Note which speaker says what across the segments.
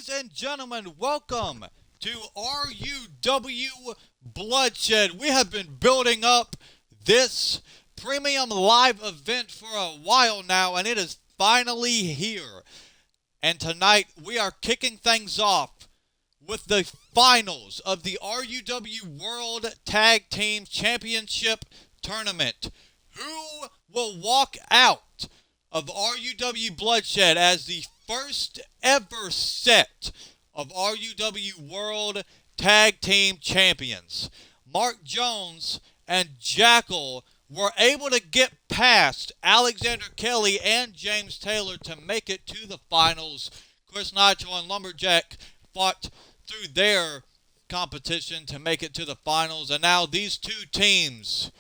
Speaker 1: Ladies and gentlemen, welcome to RUW Bloodshed. We have been building up this premium live event for a while now, and it is finally here. And tonight, we are kicking things off with the finals of the RUW World Tag Team Championship Tournament. Who will walk out of RUW Bloodshed as the first ever set of RUW World Tag Team Champions? Mark Jones and Jackal were able to get past Alexander Kelly and James Taylor to make it to the finals. Chris Nitro and Lumberjack fought through their competition to make it to the finals, and now these two teams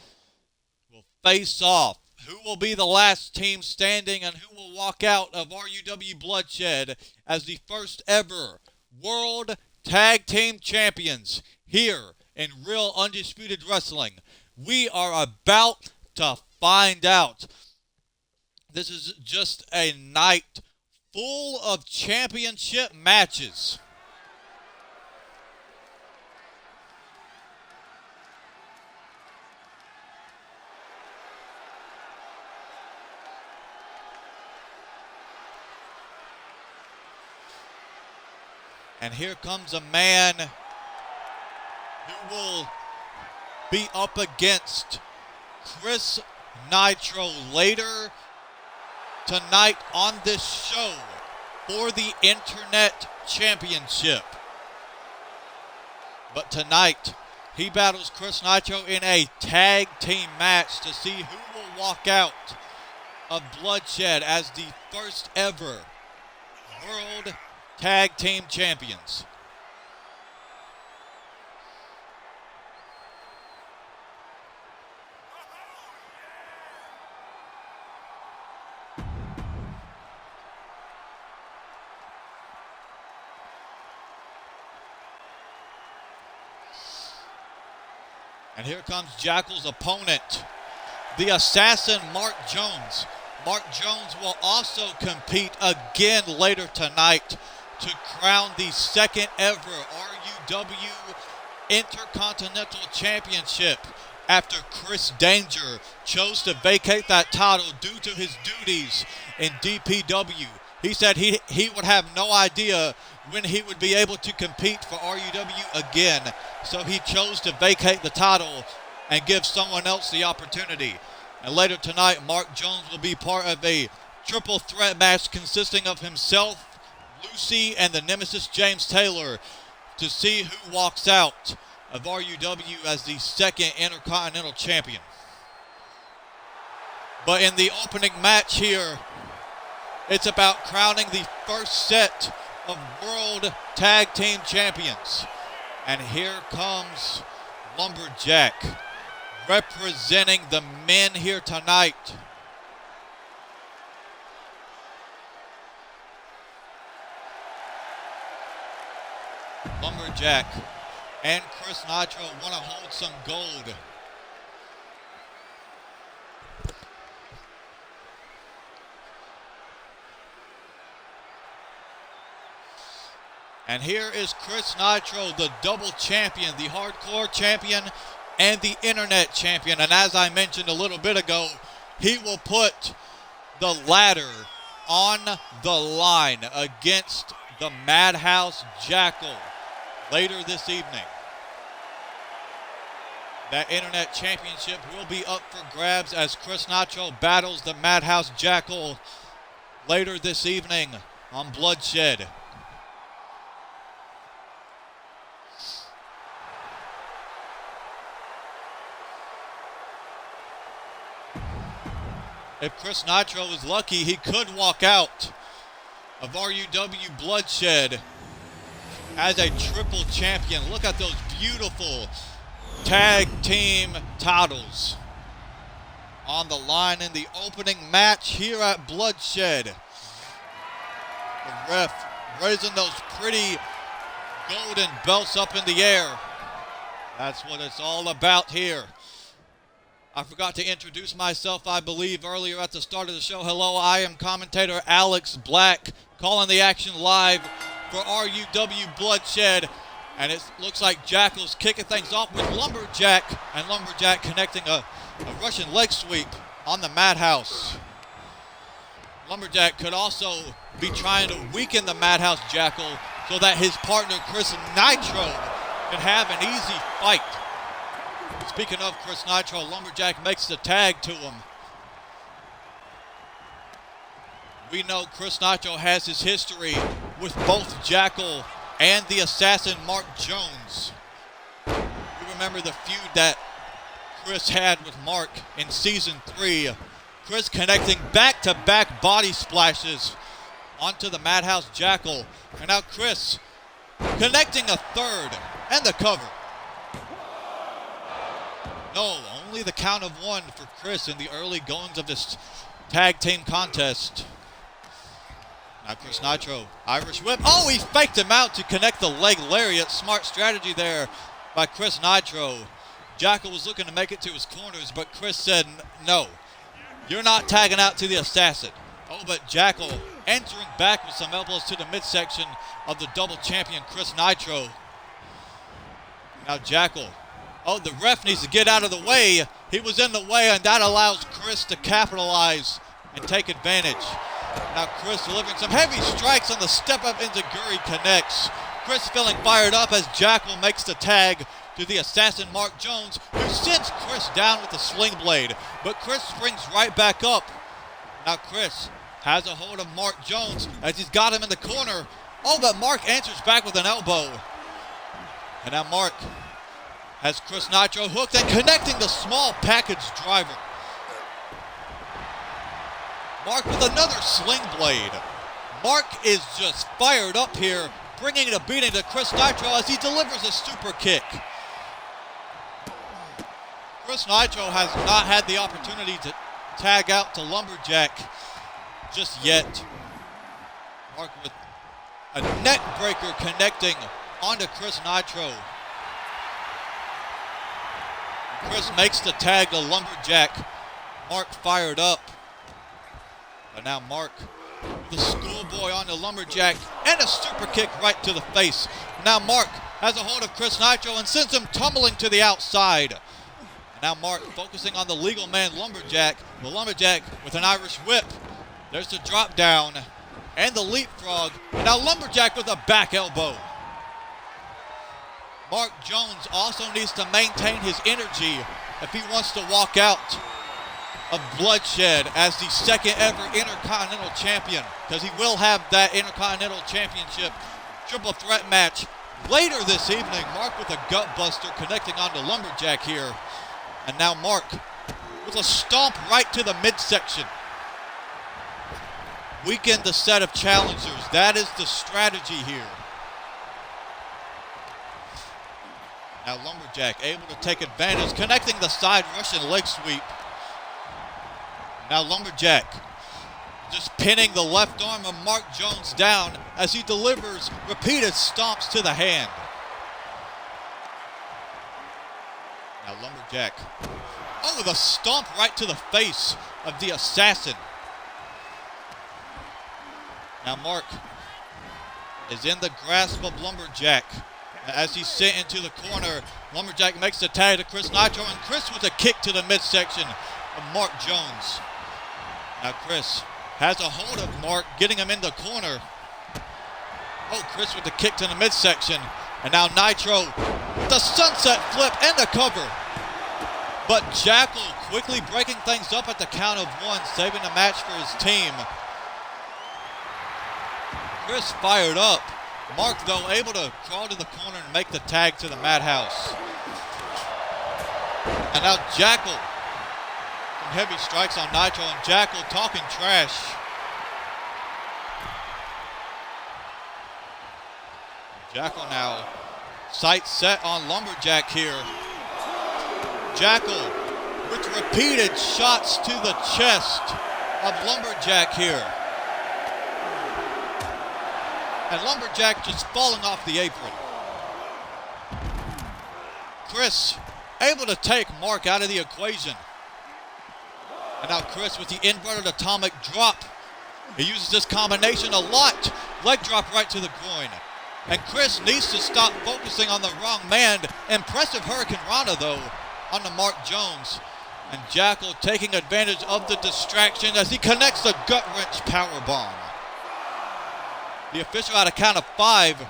Speaker 1: will face off. Who will be the last team standing and who will walk out of RUW Bloodshed as the first ever World Tag Team Champions here in Real Undisputed Wrestling? We are about to find out. This is just a night full of championship matches. And here comes a man who will be up against Chris Nitro later tonight on this show for the Internet Championship. But tonight, he battles Chris Nitro in a tag team match to see who will walk out of Bloodshed as the first ever World Tag Team Champions. And here comes Jackal's opponent, the assassin Mark Jones. Mark Jones will also compete again later tonight to crown the second ever RUW Intercontinental Championship after Chris Danger chose to vacate that title due to his duties in DPW. He said he would have no idea when he would be able to compete for RUW again, so he chose to vacate the title and give someone else the opportunity. And later tonight, Mark Jones will be part of a triple threat match consisting of himself, Lucy, and the nemesis James Taylor to see who walks out of RUW as the second Intercontinental Champion. But in the opening match here, it's about crowning the first set of World Tag Team Champions. And here comes Lumberjack representing the men here tonight. Lumberjack and Chris Nitro want to hold some gold. And here is Chris Nitro, the double champion, the hardcore champion and the internet champion. And as I mentioned a little bit ago, he will put the ladder on the line against the Madhouse Jackal later this evening. That internet championship will be up for grabs as Chris Nitro battles the Madhouse Jackal later this evening on Bloodshed. If Chris Nitro is lucky, he could walk out of RUW Bloodshed as a triple champion. Look at those beautiful tag team titles on the line in the opening match here at Bloodshed. The ref raising those pretty golden belts up in the air. That's what it's all about here. I forgot to introduce myself, I believe, earlier at the start of the show. Hello, I am commentator Alex Black, calling the action live for RUW Bloodshed. And it looks like Jackal's kicking things off with Lumberjack, and Lumberjack connecting a Russian leg sweep on the Madhouse. Lumberjack could also be trying to weaken the Madhouse Jackal so that his partner Chris Nitro can have an easy fight. Speaking of Chris Nitro, Lumberjack makes the tag to him. We know Chris Nitro has his history with both Jackal and the assassin Mark Jones. You remember the feud that Chris had with Mark in Season 3. Chris connecting back-to-back body splashes onto the Madhouse Jackal. And now Chris connecting a third and the cover. No, only the count of one for Chris in the early goings of this tag team contest. Now Chris Nitro, Irish whip. Oh, he faked him out to connect the leg lariat. Smart strategy there by Chris Nitro. Jackal was looking to make it to his corners, but Chris said, no, you're not tagging out to the assassin. Oh, but Jackal entering back with some elbows to the midsection of the double champion Chris Nitro. Now Jackal. Oh, the ref needs to get out of the way. He was in the way, and that allows Chris to capitalize and take advantage. Now Chris delivering some heavy strikes on the step-up enziguri connects. Chris feeling fired up as Jackal makes the tag to the assassin Mark Jones, who sends Chris down with the sling blade. But Chris springs right back up. Now Chris has a hold of Mark Jones as he's got him in the corner. Oh, but Mark answers back with an elbow. And now Mark has Chris Nitro hooked and connecting the small package driver. Mark with another sling blade. Mark is just fired up here, bringing a beating to Chris Nitro as he delivers a super kick. Chris Nitro has not had the opportunity to tag out to Lumberjack just yet. Mark with a neck breaker connecting onto Chris Nitro. Chris makes the tag to Lumberjack. Mark fired up. But now Mark, the schoolboy on the Lumberjack, and a super kick right to the face. Now Mark has a hold of Chris Nitro and sends him tumbling to the outside. And now Mark focusing on the legal man Lumberjack. The Lumberjack with an Irish whip. There's the drop down and the leapfrog. And now Lumberjack with a back elbow. Mark Jones also needs to maintain his energy if he wants to walk out of Bloodshed as the second ever Intercontinental Champion, because he will have that Intercontinental Championship triple threat match later this evening. Mark with a gut buster connecting onto Lumberjack here. And now Mark with a stomp right to the midsection. Weaken the set of challengers. That is the strategy here. Now Lumberjack able to take advantage, connecting the side Russian leg sweep. Now Lumberjack just pinning the left arm of Mark Jones down as he delivers repeated stomps to the hand. Now Lumberjack, oh, with a stomp right to the face of the assassin. Now Mark is in the grasp of Lumberjack. As he's sent into the corner, Lumberjack makes the tag to Chris Nitro, and Chris with a kick to the midsection of Mark Jones. Now Chris has a hold of Mark, getting him in the corner. Oh, Chris with the kick to the midsection. And now Nitro with the sunset flip and the cover. But Jackal quickly breaking things up at the count of one, saving the match for his team. Chris fired up. Mark, though, able to crawl to the corner and make the tag to the Madhouse. And now Jackal. Some heavy strikes on Nitro, and Jackal talking trash. Jackal now sights set on Lumberjack here. Jackal with repeated shots to the chest of Lumberjack here. And Lumberjack just falling off the apron. Chris able to take Mark out of the equation. And now Chris with the inverted atomic drop. He uses this combination a lot leg drop right to the groin. And Chris needs to stop focusing on the wrong man. Impressive Hurricane Rana, though, on the Mark Jones. And Jackal taking advantage of the distraction as he connects the gut-wrench powerbomb. The official out of count of 5.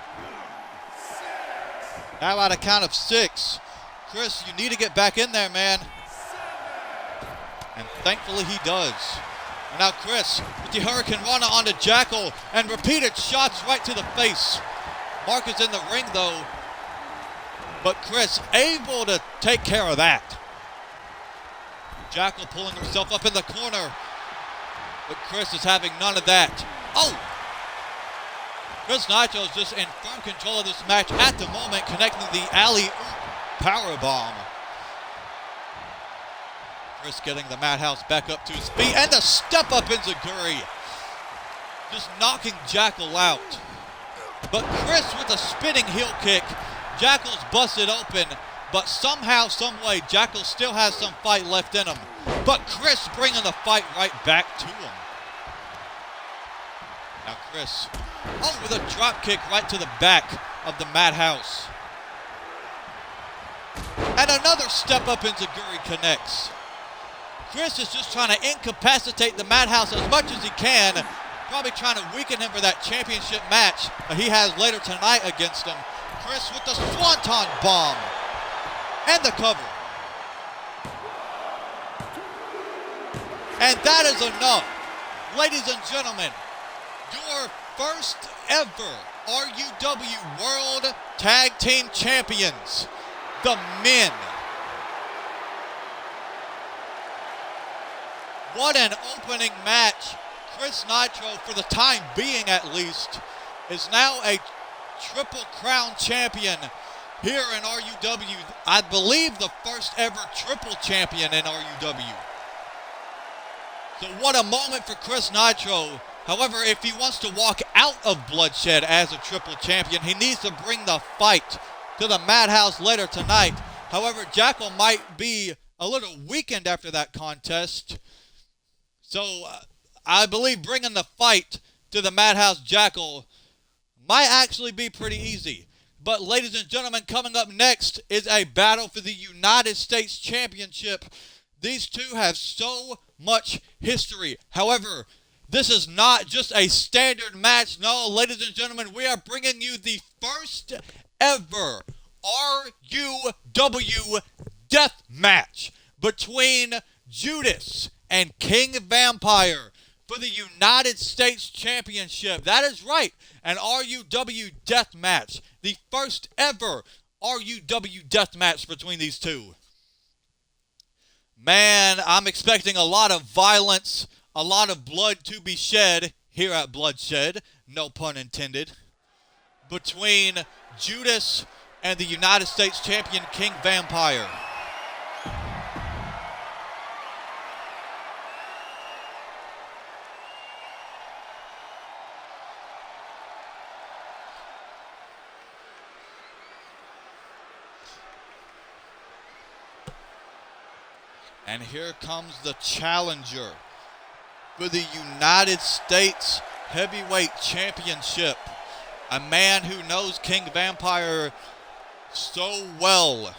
Speaker 1: Now out of count of 6. Chris, you need to get back in there, man. And thankfully he does. And now Chris with the Hurricane Rana onto Jackal and repeated shots right to the face. Mark is in the ring though, but Chris able to take care of that. Jackal pulling himself up in the corner, but Chris is having none of that. Oh! Chris Nitro is just in firm control of this match at the moment, connecting the alley-oop powerbomb. Chris getting the Madhouse back up to his feet, and the step-up enziguri, just knocking Jackal out. But Chris with a spinning heel kick. Jackal's busted open, but somehow, someway, Jackal still has some fight left in him. But Chris bringing the fight right back to him. Now Chris, with a drop kick right to the back of the Madhouse. And another step-up enziguri connects. Chris is just trying to incapacitate the Madhouse as much as he can. Probably trying to weaken him for that championship match that he has later tonight against him. Chris with the Swanton bomb. And the cover. And that is enough. Ladies and gentlemen, your first ever RUW World Tag Team Champions, the men. What an opening match. Chris Nitro, for the time being at least, is now a Triple Crown champion here in RUW. I believe the first ever triple champion in RUW. So what a moment for Chris Nitro. However, if he wants to walk out of Bloodshed as a triple champion, he needs to bring the fight to the Madhouse later tonight. However, Jackal might be a little weakened after that contest. So I believe bringing the fight to the Madhouse Jackal might actually be pretty easy. But ladies and gentlemen, coming up next is a battle for the United States Championship. These two have so much history. However, this is not just a standard match. No, ladies and gentlemen, we are bringing you the first ever RUW death match between Judas and King Vampire for the United States Championship. That is right, an RUW death match. The first ever RUW death match between these two. Man, I'm expecting a lot of violence, a lot of blood to be shed here at Bloodshed, no pun intended, between Judas and the United States Champion King Vampire. And here comes the challenger for the United States Heavyweight Championship. A man who knows King Vampire so well,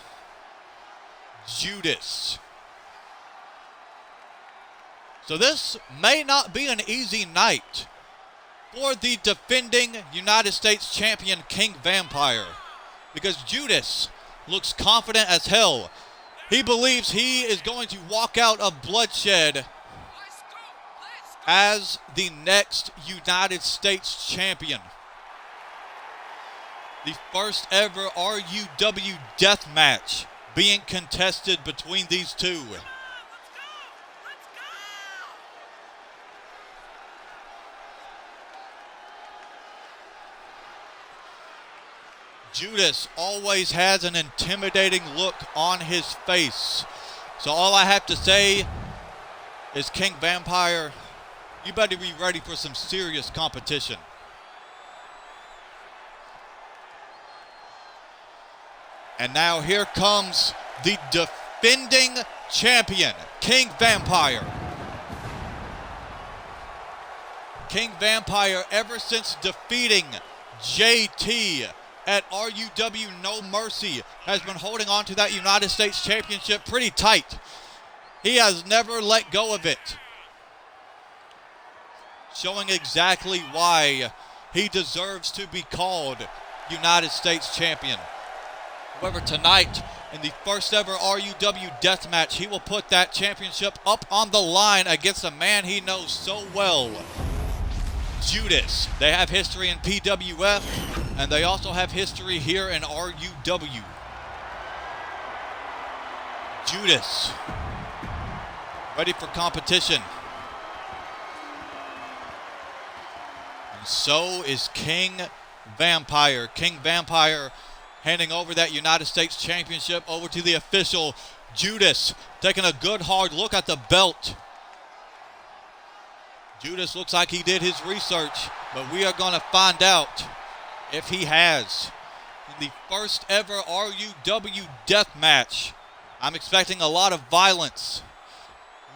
Speaker 1: Judas. So this may not be an easy night for the defending United States Champion King Vampire, because Judas looks confident as hell. He believes he is going to walk out of Bloodshed as the next United States champion. The first ever RUW death match being contested between these two. Judas always has an intimidating look on his face. So all I have to say is, King Vampire, you better be ready for some serious competition. And now here comes the defending champion, King Vampire. King Vampire, ever since defeating JT at RUW No Mercy, has been holding on to that United States Championship pretty tight. He has never let go of it, showing exactly why he deserves to be called United States Champion. However, tonight, in the first ever RUW deathmatch, he will put that championship up on the line against a man he knows so well, Judas. They have history in PWF, and they also have history here in RUW. Judas, ready for competition. And so is King Vampire. King Vampire handing over that United States Championship over to the official, Judas, taking a good hard look at the belt. Judas looks like he did his research, but we are going to find out if he has. In the first ever RUW death match, I'm expecting a lot of violence.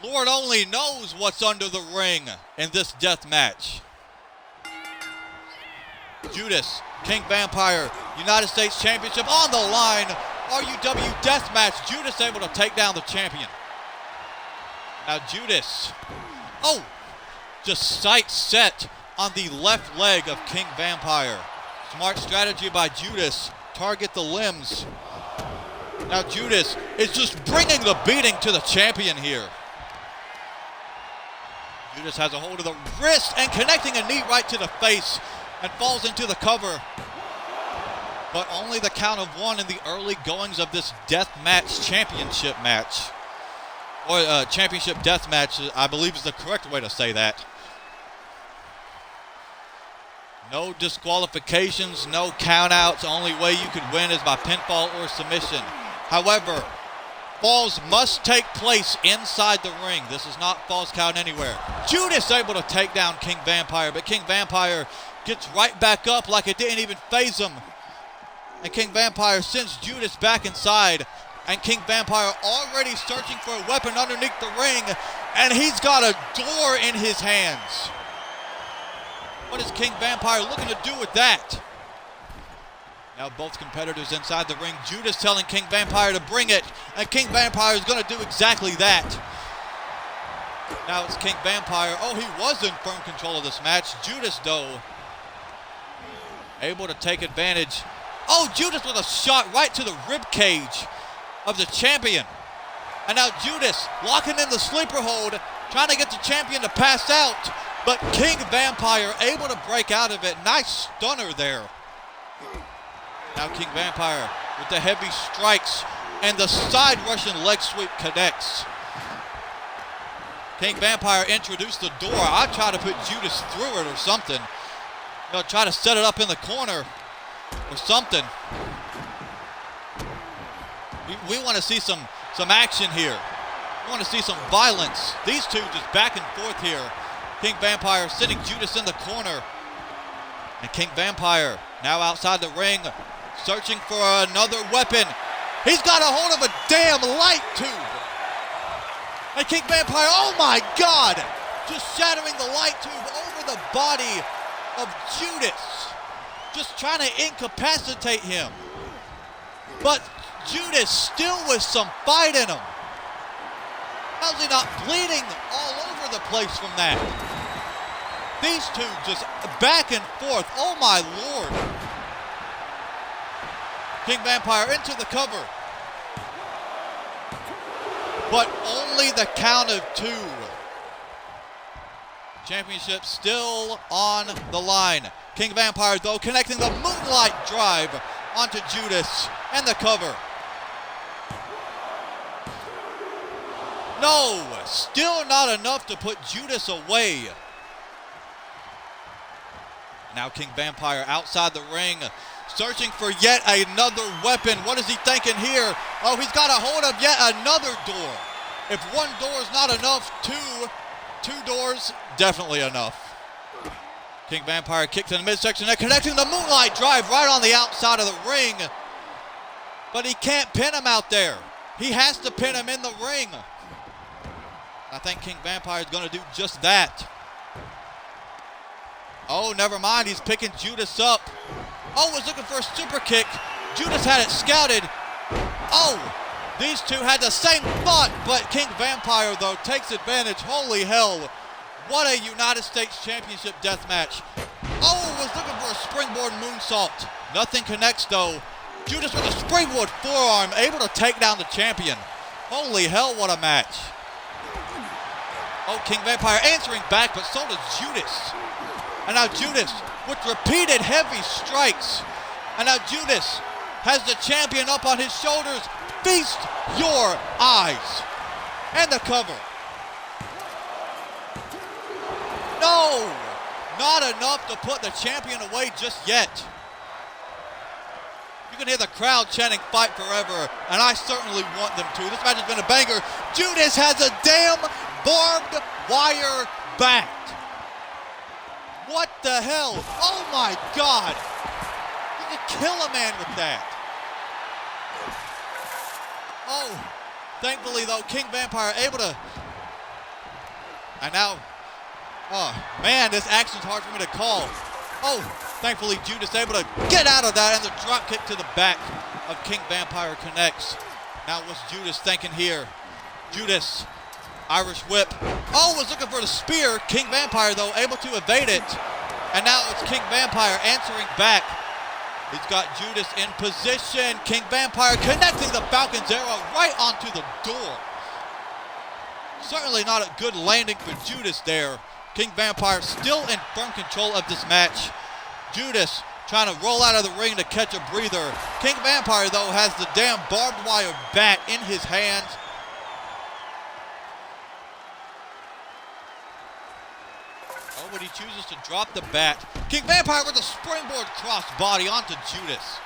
Speaker 1: Lord only knows what's under the ring in this death match. Judas, King Vampire, United States Championship on the line. RUW deathmatch. Judas able to take down the champion. Now Judas, just sight set on the left leg of King Vampire. Smart strategy by Judas. Target the limbs. Now Judas is just bringing the beating to the champion here. Judas has a hold of the wrist and connecting a knee right to the face, and falls into the cover. But only the count of one in the early goings of this death match championship match. Or championship death match, I believe is the correct way to say that. No disqualifications, no countouts. Only way you could win is by pinfall or submission. However, falls must take place inside the ring. This is not falls count anywhere. Judas able to take down King Vampire, but King Vampire gets right back up like it didn't even faze him. And King Vampire sends Judas back inside. And King Vampire already searching for a weapon underneath the ring. And he's got a door in his hands. What is King Vampire looking to do with that? Now both competitors inside the ring. Judas telling King Vampire to bring it. And King Vampire is going to do exactly that. Now it's King Vampire. He was in firm control of this match. Judas, though, able to take advantage. Judas with a shot right to the rib cage of the champion. And now Judas locking in the sleeper hold, trying to get the champion to pass out. But King Vampire able to break out of it. Nice stunner there. Now King Vampire with the heavy strikes, and the side Russian leg sweep connects. King Vampire introduced the door. I try to put Judas through it or something. Try to set it up in the corner or something. We want to see some action here. We want to see some violence. These two just back and forth here. King Vampire sitting Judas in the corner. And King Vampire now outside the ring, searching for another weapon. He's got a hold of a damn light tube. And King Vampire, oh my God, just shattering the light tube over the body of Judas. Just trying to incapacitate him. But Judas still with some fight in him. How's he not bleeding all over the place from that? These two just back and forth. Oh my Lord. King Vampire into the cover. But only the count of two. Championship still on the line. King Vampire, though, connecting the moonlight drive onto Judas and the cover. No, still not enough to put Judas away. Now King Vampire outside the ring, searching for yet another weapon. What is he thinking here? He's got a hold of yet another door. If one door is not enough, two doors, definitely enough. King Vampire kicks in the midsection and connecting the moonlight drive right on the outside of the ring. But he can't pin him out there. He has to pin him in the ring. I think King Vampire is going to do just that. Oh, never mind. He's picking Judas up. Oh, was looking for a super kick. Judas had it scouted. Oh, these two had the same thought, but King Vampire, though, takes advantage. Holy hell. What a United States Championship death match. Oh, was looking for a springboard moonsault. Nothing connects, though. Judas with a springboard forearm, able to take down the champion. Holy hell, what a match. Oh, King Vampire answering back, but so does Judas. And now Judas with repeated heavy strikes. And now Judas has the champion up on his shoulders. Feast your eyes. And the cover. No! Not enough to put the champion away just yet. You can hear the crowd chanting "Fight Forever," and I certainly want them to. This match has been a banger. Judas has a damn barbed wire bat. What the hell? Oh my God! You could kill a man with that. Oh, thankfully though, King Vampire able to. And now, oh man, this action's hard for me to call. Oh, thankfully Judas able to get out of that, and the drop kick to the back of King Vampire connects. Now what's Judas thinking here? Judas, Irish whip. Oh, was looking for the spear. King Vampire though able to evade it. And now it's King Vampire answering back. He's got Judas in position. King Vampire connecting the Falcon's arrow right onto the door. Certainly not a good landing for Judas there. King Vampire still in firm control of this match. Judas trying to roll out of the ring to catch a breather. King Vampire, though, has the damn barbed wire bat in his hands. Oh, but he chooses to drop the bat. King Vampire with a springboard crossbody onto Judas.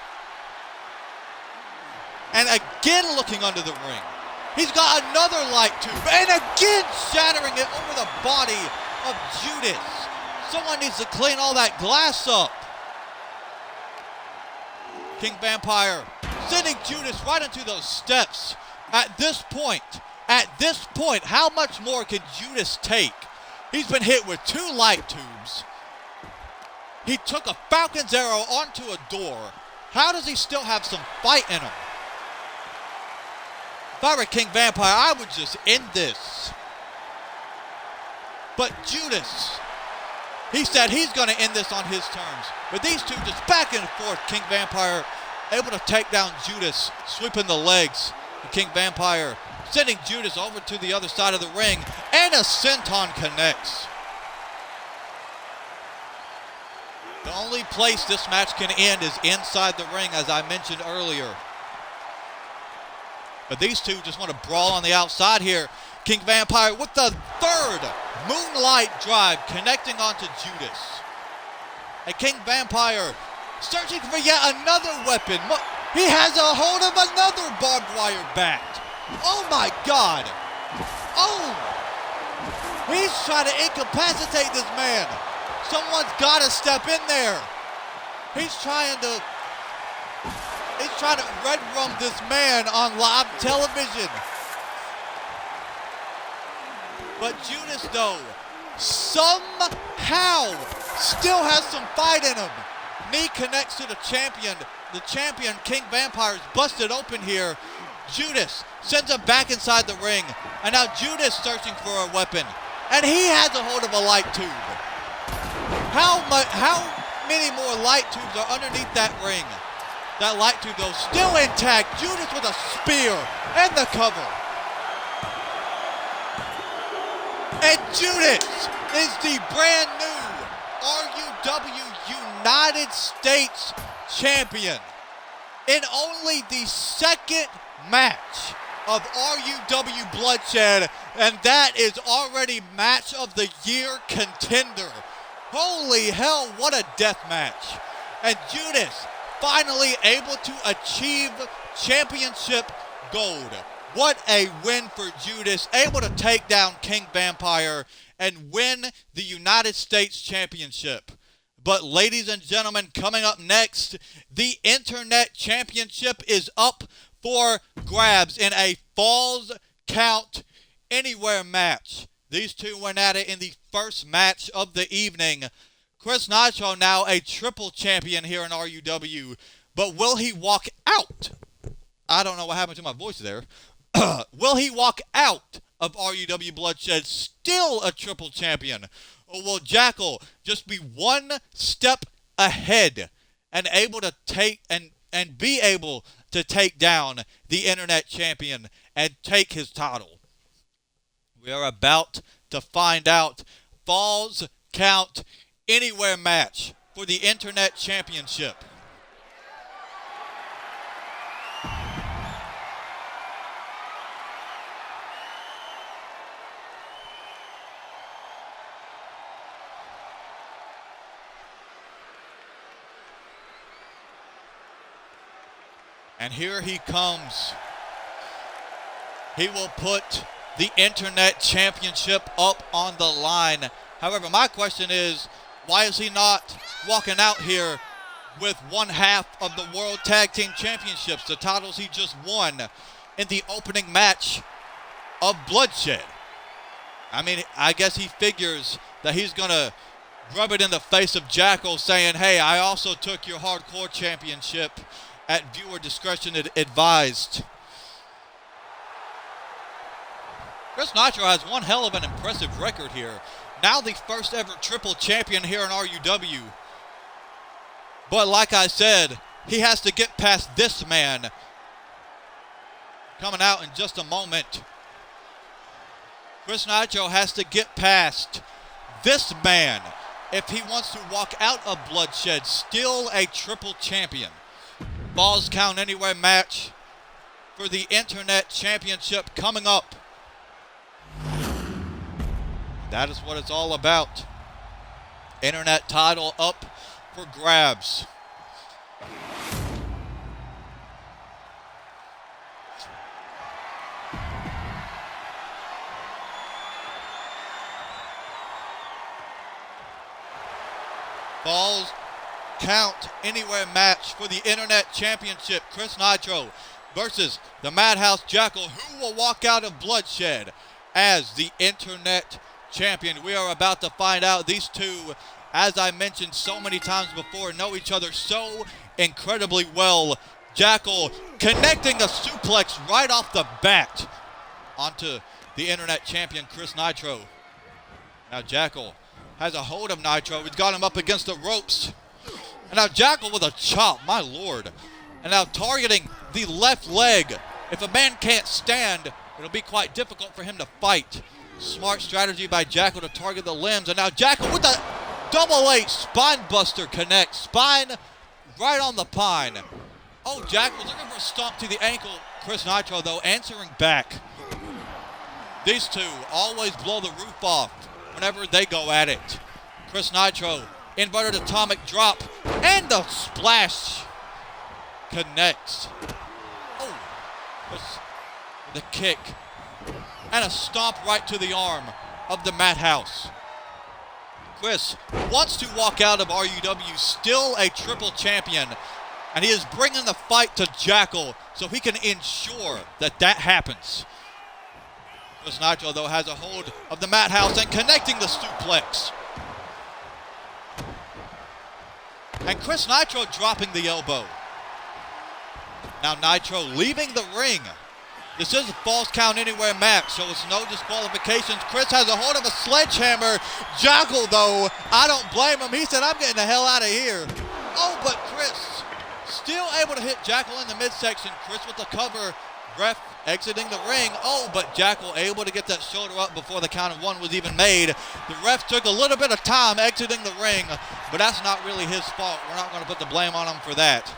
Speaker 1: And again looking under the ring. He's got another light tube, and again shattering it over the body of Judas. Someone needs to clean all that glass up. King Vampire sending Judas right into those steps. At this point, how much more can Judas take? He's been hit with 2 light tubes. He took a Falcon's arrow onto a door. How does he still have some fight in him? If I were King Vampire, I would just end this. But Judas, he said he's going to end this on his terms. But these two just back and forth. King Vampire able to take down Judas, sweeping the legs. And King Vampire sending Judas over to the other side of the ring. And a senton connects. The only place this match can end is inside the ring, as I mentioned earlier. But these two just want to brawl on the outside here. King Vampire with the 3rd Moonlight Drive connecting onto Judas. And King Vampire searching for yet another weapon. He has a hold of another barbed wire bat. Oh my God. Oh. He's trying to incapacitate this man. Someone's got to step in there. He's trying to red rum this man on live television. But Judas, though, somehow still has some fight in him. Knee connects to the champion. The champion, King Vampire, is busted open here. Judas sends him back inside the ring. And now Judas searching for a weapon. And he has a hold of a light tube. How many more light tubes are underneath that ring? That light tube, though, still intact. Judas with a spear and the cover. And Judas is the brand new RUW United States champion in only the 2nd match of RUW Bloodshed, and that is already match of the year contender. Holy hell, what a death match. And Judas finally able to achieve championship gold. What a win for Judas, able to take down King Vampire and win the United States Championship. But ladies and gentlemen, coming up next, the Internet Championship is up for grabs in a Falls Count Anywhere match. These two went at it in the first match of the evening. Chris Nitro now a triple champion here in RUW. But will he walk out? I don't know what happened to my voice there. Will he walk out of RUW Bloodshed still a triple champion? Or will Jackal just be one step ahead and able to take and be able to take down the internet champion and take his title? We are about to find out. Falls Count Anywhere match for the internet championship. And here he comes. He will put the internet championship up on the line. However, my question is, why is he not walking out here with one half of the World Tag Team Championships, the titles he just won in the opening match of Bloodshed? I mean, I guess he figures that he's going to rub it in the face of Jackal, saying, hey, I also took your hardcore championship. At viewer discretion advised. Chris Nitro has one hell of an impressive record here. Now the first ever triple champion here in RUW. But like I said, he has to get past this man. Coming out in just a moment. Chris Nitro has to get past this man if he wants to walk out of Bloodshed still a triple champion. Falls Count Anywhere match for the Internet Championship coming up. That is what it's all about. Internet title up for grabs. Falls Count Anywhere match for the Internet Championship. Chris Nitro versus the Madhouse Jackal. Who will walk out of Bloodshed as the Internet Champion? We are about to find out. These two, as I mentioned so many times before, know each other so incredibly well. Jackal connecting a suplex right off the bat onto the Internet Champion, Chris Nitro. Now Jackal has a hold of Nitro. He's got him up against the ropes. And now Jackal with a chop, my lord. And now targeting the left leg. If a man can't stand, it'll be quite difficult for him to fight. Smart strategy by Jackal to target the limbs. And now Jackal with the double H spine buster connects. Spine right on the pine. Oh, Jackal's looking for a stomp to the ankle. Chris Nitro, though, answering back. These two always blow the roof off whenever they go at it. Chris Nitro, inverted atomic drop, and the splash connects. Oh, the kick, and a stomp right to the arm of the Madhouse. Chris wants to walk out of RUW still a triple champion, and he is bringing the fight to Jackal so he can ensure that that happens. Chris Nitro, though, has a hold of the Madhouse and connecting the suplex. And Chris Nitro dropping the elbow. Now Nitro leaving the ring. This is a Falls Count Anywhere match, so it's no disqualifications. Chris has a hold of a sledgehammer. Jackal, though, I don't blame him. He said, I'm getting the hell out of here. Oh, but Chris still able to hit Jackal in the midsection. Chris with the cover. Ref exiting the ring. Oh, but Jackal able to get that shoulder up before the count of one was even made. The ref took a little bit of time exiting the ring, but that's not really his fault. We're not going to put the blame on him for that.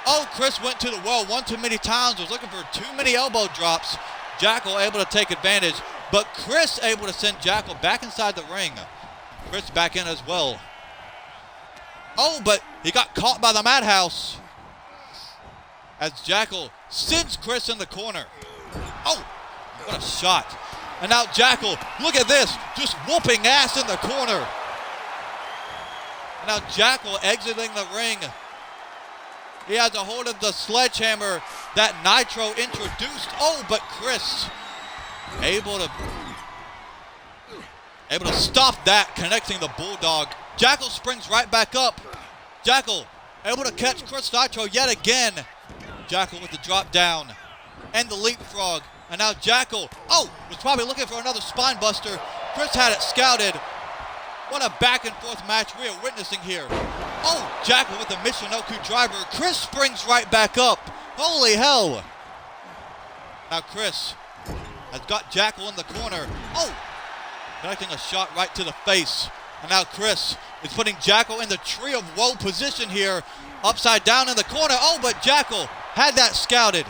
Speaker 1: Oh, Chris went to the well one too many times, was looking for too many elbow drops. Jackal able to take advantage, but Chris able to send Jackal back inside the ring. Chris back in as well. Oh, but he got caught by the Madhouse as Jackal sends Chris in the corner. Oh, what a shot. And now Jackal, look at this, just whooping ass in the corner. And now Jackal exiting the ring. He has a hold of the sledgehammer that Nitro introduced. Oh, but Chris able to Able to stop that, connecting the Bulldog. Jackal springs right back up. Jackal able to catch Chris Nitro yet again. Jackal with the drop down and the leapfrog. And now Jackal, was probably looking for another spine buster. Chris had it scouted. What a back and forth match we are witnessing here. Jackal with the Michinoku driver. Chris springs right back up. Holy hell. Now Chris has got Jackal in the corner. Connecting a shot right to the face. And now Chris is putting Jackal in the Tree of Woe position here. Upside down in the corner. But Jackal had that scouted.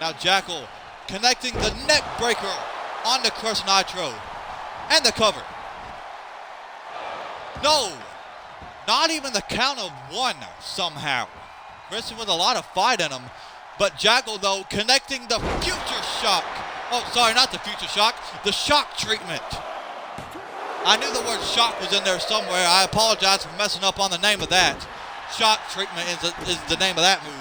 Speaker 1: Now Jackal connecting the neck breaker onto Chris Nitro. And the cover. No, not even the count of one somehow. Chris with a lot of fight in him. But Jackal, though, connecting the future shock. Sorry, not the future shock. The shock treatment. I knew the word shock was in there somewhere. I apologize for messing up on the name of that. Shock treatment is the name of that move.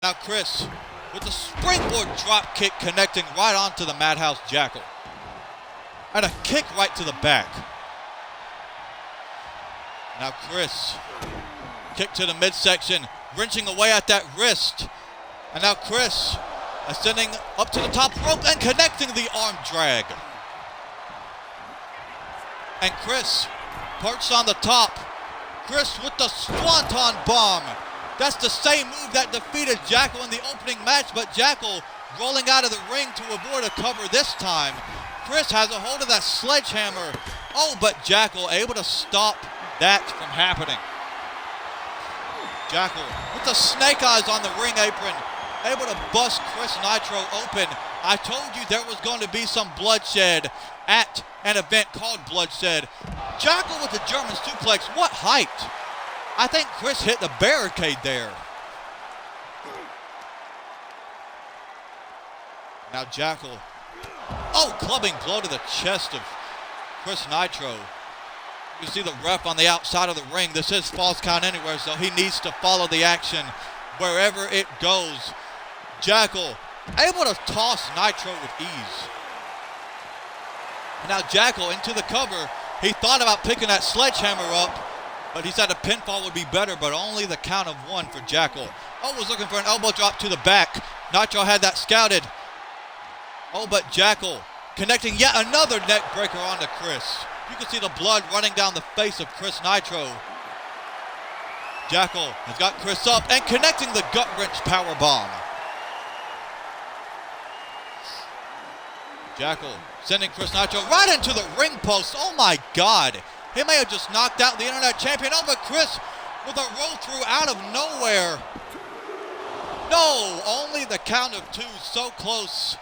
Speaker 1: Now Chris with the springboard drop kick connecting right onto the Madhouse Jackal. And a kick right to the back. Now Chris, kick to the midsection, wrenching away at that wrist. And now Chris ascending up to the top rope and connecting the arm drag. And Chris perched on the top. Chris with the Swanton Bomb. That's the same move that defeated Jackal in the opening match, but Jackal rolling out of the ring to avoid a cover this time. Chris has a hold of that sledgehammer. But Jackal able to stop that from happening. Jackal with the snake eyes on the ring apron, able to bust Chris Nitro open. I told you there was going to be some bloodshed at an event called Bloodshed. Jackal with the German suplex. What height? I think Chris hit the barricade there. Now Jackal. Clubbing blow to the chest of Chris Nitro. You see the ref on the outside of the ring. This is Falls Count Anywhere, so he needs to follow the action wherever it goes. Jackal able to toss Nitro with ease. Now Jackal into the cover. He thought about picking that sledgehammer up, but he said a pinfall would be better, but only the count of one for Jackal. Was looking for an elbow drop to the back. Nitro had that scouted. But Jackal connecting yet another neck breaker onto Chris. You can see the blood running down the face of Chris Nitro. Jackal has got Chris up and connecting the gut wrench power bomb. Jackal sending Chris Nitro right into the ring post. Oh my God. He may have just knocked out the internet champion. But Chris with a roll through out of nowhere. No, only the count of two. So close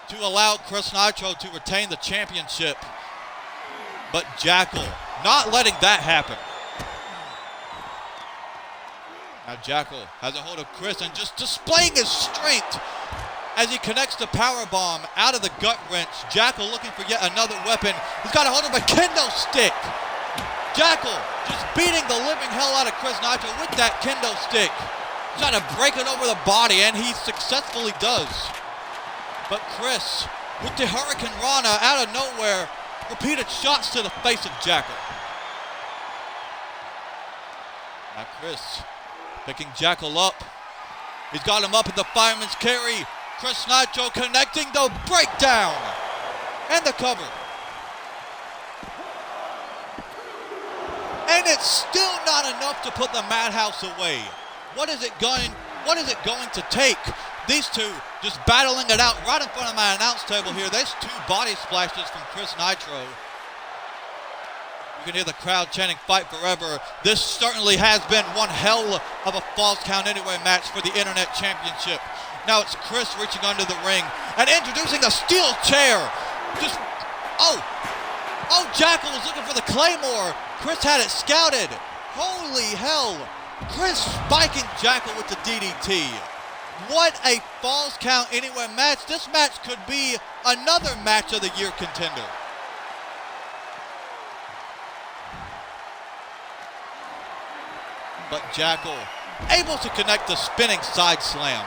Speaker 1: to allow Chris Nitro to retain the championship. But Jackal not letting that happen. Now Jackal has a hold of Chris and just displaying his strength as he connects the powerbomb out of the gut wrench. Jackal looking for yet another weapon. He's got a hold of a kendo stick. Jackal just beating the living hell out of Chris Nitro with that kendo stick. Trying to break it over the body, and he successfully does. But Chris with the Hurricane Rana out of nowhere. Repeated shots to the face of Jackal. Now Chris picking Jackal up. He's got him up at the fireman's carry. Chris Nitro connecting the breakdown and the cover. And it's still not enough to put the Madhouse away. What is it going to take? These two just battling it out right in front of my announce table here. There's two body splashes from Chris Nitro. You can hear the crowd chanting "Fight Forever." This certainly has been one hell of a Falls Count Anywhere match for the Internet Championship. Now it's Chris reaching under the ring and introducing a steel chair. Jackal was looking for the Claymore. Chris had it scouted. Holy hell. Chris spiking Jackal with the DDT. What a Falls Count Anywhere match. This match could be another match of the year contender. But Jackal able to connect the spinning side slam.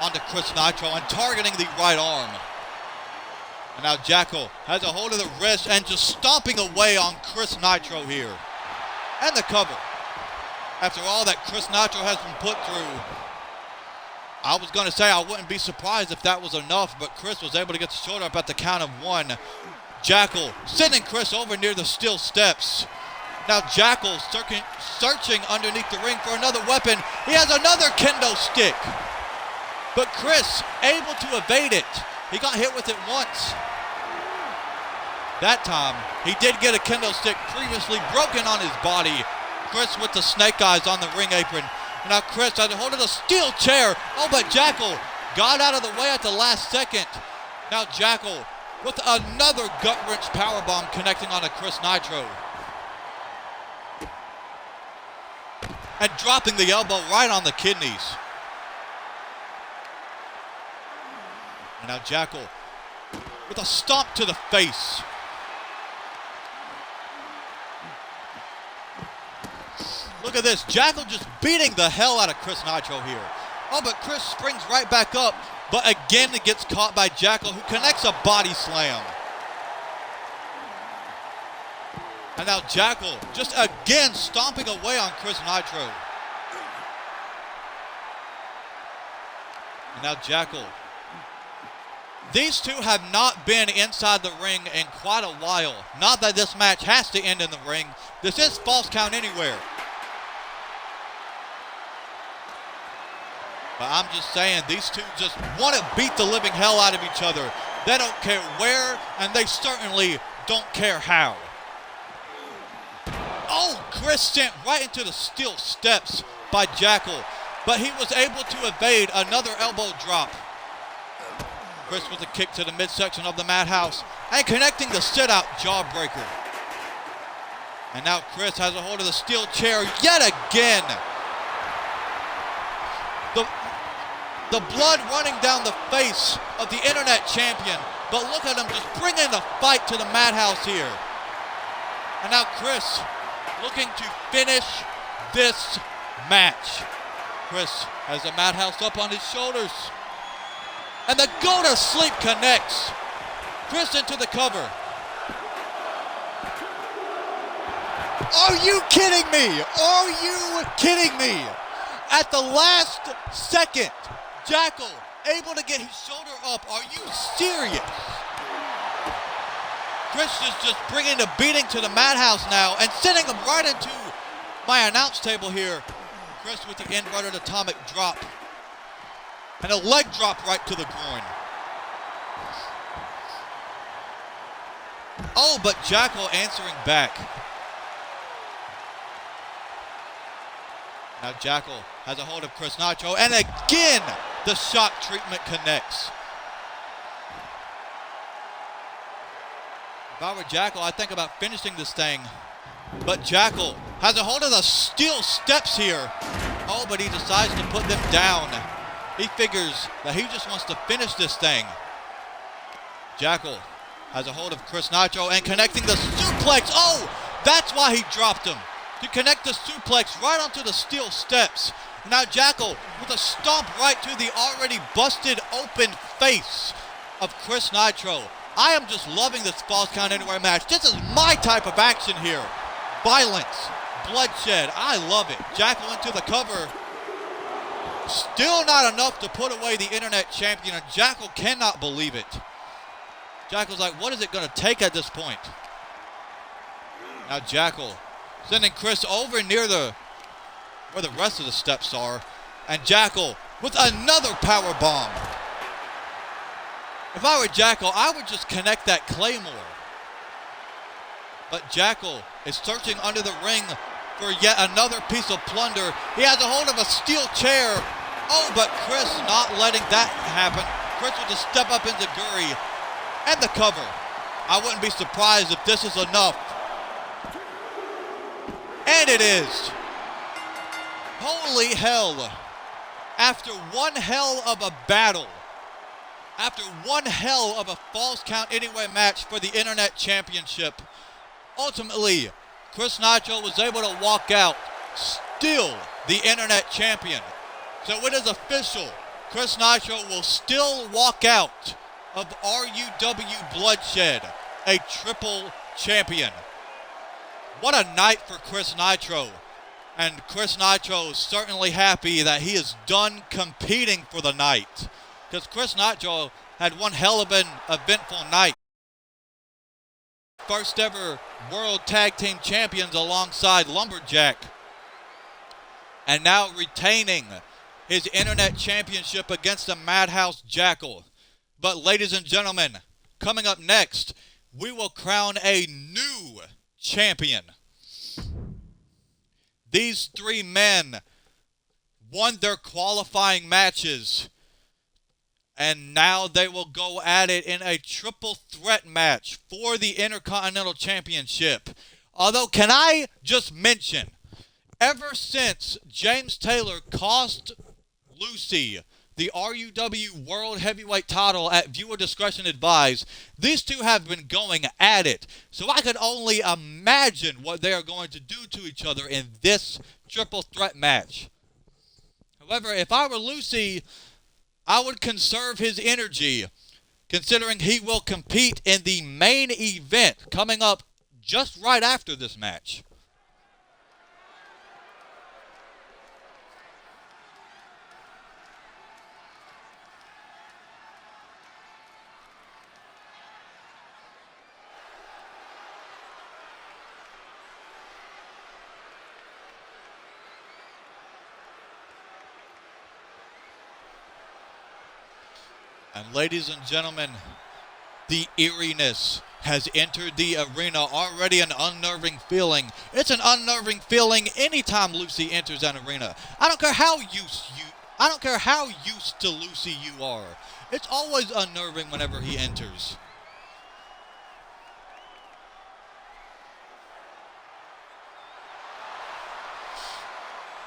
Speaker 1: onto Chris Nitro and targeting the right arm. And now Jackal has a hold of the wrist and just stomping away on Chris Nitro here. And the cover. After all that Chris Nitro has been put through, I was going to say I wouldn't be surprised if that was enough, but Chris was able to get the shoulder up at the count of 1. Jackal sending Chris over near the steel steps. Now Jackal searching underneath the ring for another weapon. He has another kendo stick. But Chris able to evade it. He got hit with it once. That time, he did get a kendo stick previously broken on his body. Chris with the snake eyes on the ring apron. And now Chris had a hold of the steel chair. Oh, but Jackal got out of the way at the last second. Now Jackal with another gut-wrench powerbomb connecting on a Chris Nitro. And dropping the elbow right on the kidneys. And now Jackal with a stomp to the face. Look at this. Jackal just beating the hell out of Chris Nitro here. Oh, but Chris springs right back up. But again, it gets caught by Jackal, who connects a body slam. And now Jackal just again stomping away on Chris Nitro. And now Jackal. These two have not been inside the ring in quite a while. Not that this match has to end in the ring. This is Falls Count Anywhere. But I'm just saying, these two just want to beat the living hell out of each other. They don't care where, and they certainly don't care how. Oh, Chris sent right into the steel steps by Jackal, but he was able to evade another elbow drop. Chris with a kick to the midsection of the Madhouse and connecting the sit-out jawbreaker. And now Chris has a hold of the steel chair yet again. The blood running down the face of the internet champion. But look at him just bringing the fight to the Madhouse here. And now Chris looking to finish this match. Chris has the Madhouse up on his shoulders. And the go to sleep connects. Chris into the cover. Are you kidding me? Are you kidding me? At the last second, Jackal able to get his shoulder up. Are you serious? Chris is just bringing the beating to the Madhouse now and sending him right into my announce table here. Chris with the inverted atomic drop. And a leg drop right to the groin. Oh, but Jackal answering back. Now Jackal has a hold of Chris Nitro, and again, the shock treatment connects. If I were Jackal, I'd think about finishing this thing. But Jackal has a hold of the steel steps here. Oh, but he decides to put them down. He figures that he just wants to finish this thing. Jackal has a hold of Chris Nitro and connecting the suplex. Oh, that's why he dropped him. To connect the suplex right onto the steel steps. Now Jackal with a stomp right to the already busted open face of Chris Nitro. I am just loving this Falls Count Anywhere match. This is my type of action here. Violence, bloodshed, I love it. Jackal into the cover. Still not enough to put away the internet champion, and Jackal cannot believe it. Jackal's like, what is it going to take at this point? Now Jackal sending Chris over near where the rest of the steps are. And Jackal with another power bomb. If I were Jackal, I would just connect that Claymore. But Jackal is searching under the ring for yet another piece of plunder. He has a hold of a steel chair. Oh, but Chris not letting that happen. Chris with a step up into Guri. And the cover. I wouldn't be surprised if this is enough. And it is. Holy hell. After one hell of a battle, after one hell of a Falls Count Anywhere match for the Internet Championship, ultimately, Chris Nitro was able to walk out still the Internet Champion. So it is official. Chris Nitro will still walk out of RUW Bloodshed a triple champion. What a night for Chris Nitro. And Chris Nitro is certainly happy that he is done competing for the night. Because Chris Nitro had one hell of an eventful night. First ever World Tag Team Champions alongside Lumberjack. And now retaining his Internet Championship against the Madhouse Jackal. But ladies and gentlemen, coming up next, we will crown a new champion. These three men won their qualifying matches, and now they will go at it in a triple threat match for the Intercontinental Championship. Although, can I just mention, ever since James Taylor cost Lucy the RUW World Heavyweight title at viewer discretion advised, these two have been going at it. So I could only imagine what they are going to do to each other in this triple threat match. However, if I were Lucy, I would conserve his energy, considering he will compete in the main event coming up just right after this match. And ladies and gentlemen, the eeriness has entered the arena. Already an unnerving feeling. It's an unnerving feeling anytime Lucy enters an arena. I don't care how used to Lucy you are. It's always unnerving whenever he enters.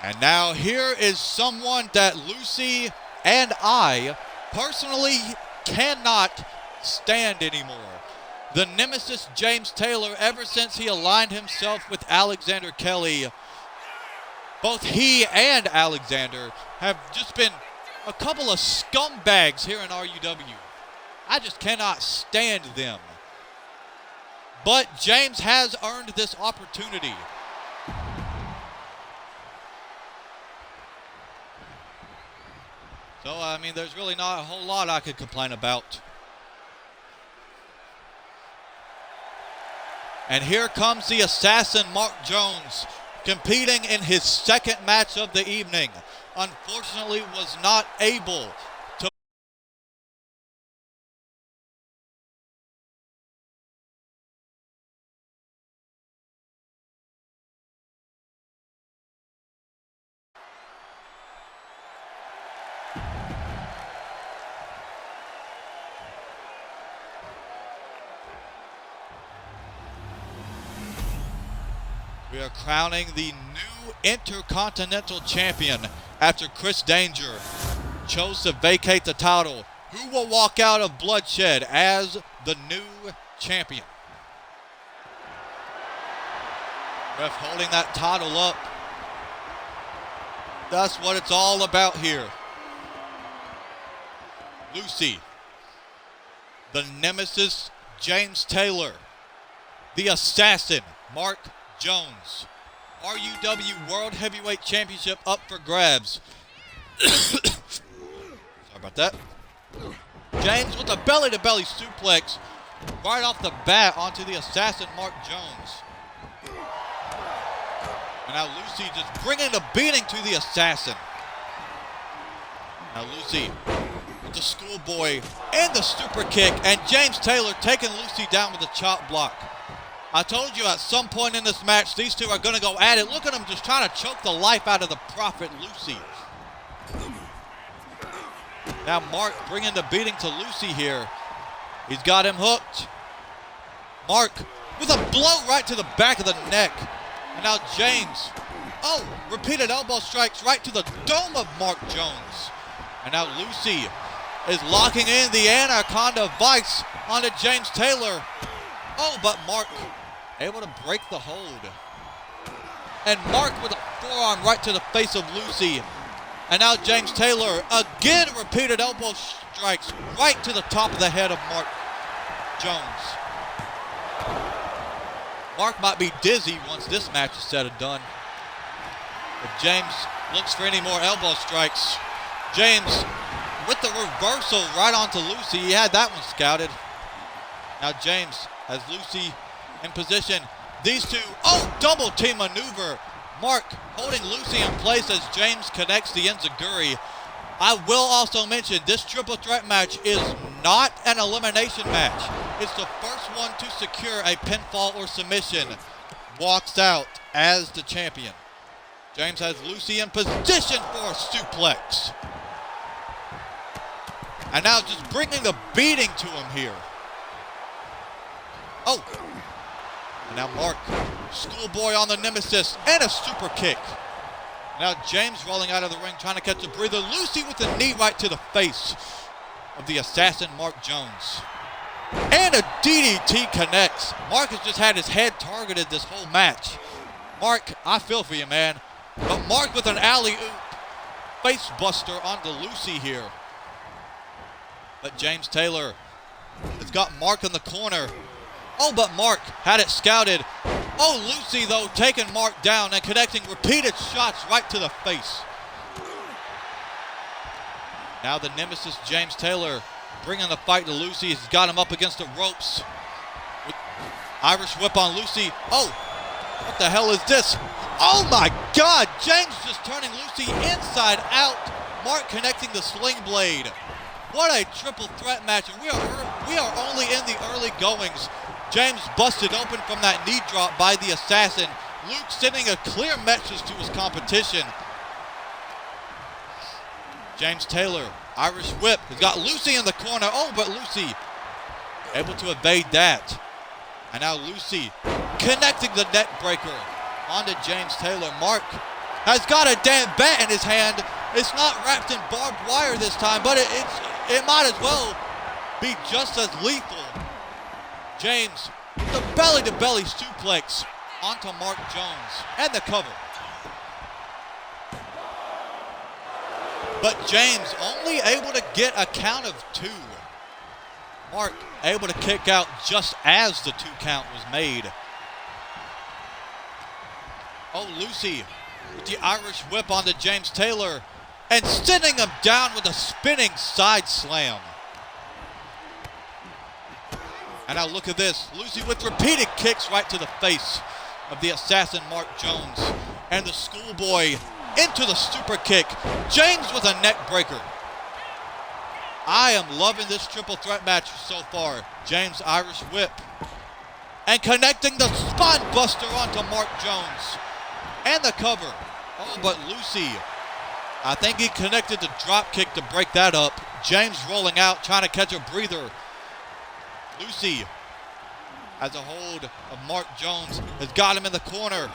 Speaker 1: And now here is someone that Lucy and I personally cannot stand anymore. The nemesis James Taylor, ever since he aligned himself with Alexander Kelly, both he and Alexander have just been a couple of scumbags here in RUW. I just cannot stand them. But James has earned this opportunity. So, I mean, there's really not a whole lot I could complain about. And here comes the assassin, Mark Jones, competing in his second match of the evening. Unfortunately, was not able to. We are crowning the new Intercontinental Champion after Chris Danger chose to vacate the title. Who will walk out of Bloodshed as the new champion? Ref holding that title up. That's what it's all about here. Lucy, the nemesis James Taylor, the assassin Mark Jones. RUW World Heavyweight Championship up for grabs. Sorry about that. James with a belly-to-belly suplex right off the bat onto the assassin Mark Jones. And now Lucy just bringing the beating to the assassin. Now Lucy with the schoolboy and the super kick, and James Taylor taking Lucy down with a chop block. I told you at some point in this match, these two are going to go at it. Look at them just trying to choke the life out of the Prophet, Lucy. Now Mark bringing the beating to Lucy here. He's got him hooked. Mark with a blow right to the back of the neck. And now James, repeated elbow strikes right to the dome of Mark Jones. And now Lucy is locking in the Anaconda Vice onto James Taylor. But Mark able to break the hold. And Mark with a forearm right to the face of Lucy. And now James Taylor, again repeated elbow strikes right to the top of the head of Mark Jones. Mark might be dizzy once this match is said and done. If James looks for any more elbow strikes, James with the reversal right onto Lucy. He had that one scouted. Now James has Lucy in position. These two, double team maneuver. Mark holding Lucy in place as James connects the enziguri. I will also mention this triple threat match is not an elimination match. It's the first one to secure a pinfall or submission walks out as the champion. James has Lucy in position for a suplex. And now just bringing the beating to him here. And now Mark, schoolboy on the nemesis, and a super kick. Now James rolling out of the ring, trying to catch a breather. Lucy with a knee right to the face of the assassin, Mark Jones. And a DDT connects. Mark has just had his head targeted this whole match. Mark, I feel for you, man. But Mark with an alley-oop face buster onto Lucy here. But James Taylor has got Mark in the corner. But Mark had it scouted. Lucy, though, taking Mark down and connecting repeated shots right to the face. Now the nemesis, James Taylor, bringing the fight to Lucy. He's got him up against the ropes. With Irish whip on Lucy. What the hell is this? Oh my God! James just turning Lucy inside out. Mark connecting the sling blade. What a triple threat match. And we are only in the early goings. James busted open from that knee drop by the assassin. Luke sending a clear message to his competition. James Taylor, Irish whip, has got Lucy in the corner. But Lucy able to evade that. And now Lucy connecting the net breaker onto James Taylor. Mark has got a damn bat in his hand. It's not wrapped in barbed wire this time, but it might as well be just as lethal. James, the belly-to-belly suplex onto Mark Jones, and the cover. But James only able to get a count of 2. Mark able to kick out just as the 2 count was made. Lucy with the Irish whip onto James Taylor, and sending him down with a spinning side slam. And now look at this. Lucy with repeated kicks right to the face of the assassin Mark Jones. And the schoolboy into the super kick. James with a neck breaker. I am loving this triple threat match so far. James Irish whip. And connecting the spine buster onto Mark Jones. And the cover. But Lucy, I think he connected the drop kick to break that up. James rolling out, trying to catch a breather. Lucy has a hold of Mark Jones, has got him in the corner.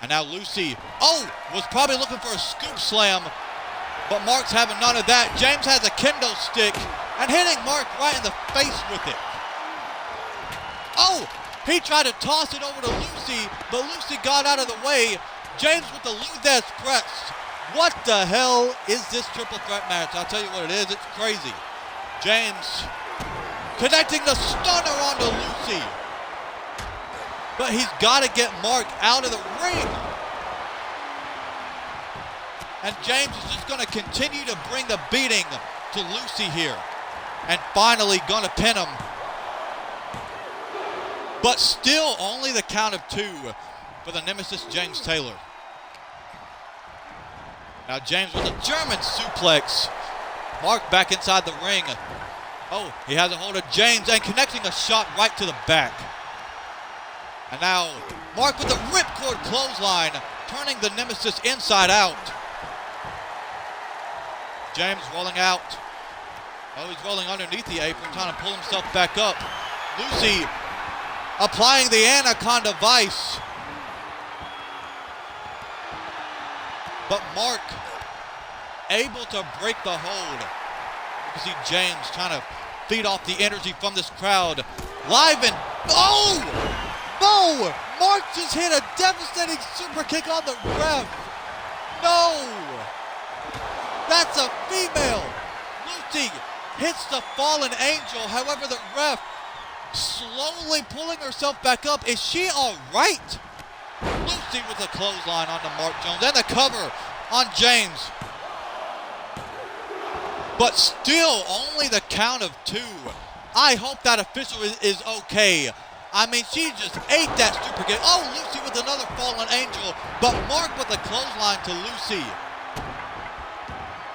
Speaker 1: And now Lucy, was probably looking for a scoop slam, but Mark's having none of that. James has a kendo stick and hitting Mark right in the face with it. He tried to toss it over to Lucy, but Lucy got out of the way. James with the Luthez press. What the hell is this triple threat match? I'll tell you what it is, it's crazy. James connecting the stunner onto Lucy. But he's got to get Mark out of the ring. And James is just going to continue to bring the beating to Lucy here. And finally going to pin him. But still only the count of 2 for the nemesis James Taylor. Now James with a German suplex. Mark back inside the ring. He has a hold of James and connecting a shot right to the back. And now Mark with a ripcord clothesline, turning the nemesis inside out. James rolling out. He's rolling underneath the apron, trying to pull himself back up. Lucy applying the Anaconda Vice. But Mark able to break the hold. You can see James trying to feed off the energy from this crowd. Live and Mark just hit a devastating super kick on the ref. No! That's a female! Lucy hits the fallen angel. However, the ref slowly pulling herself back up. Is she all right? Lucy with a clothesline onto Mark Jones and the cover on James. But still, only the count of 2. I hope that official is okay. I mean, she just ate that super kick. Oh, Lucy with another fallen angel, but Mark with a clothesline to Lucy.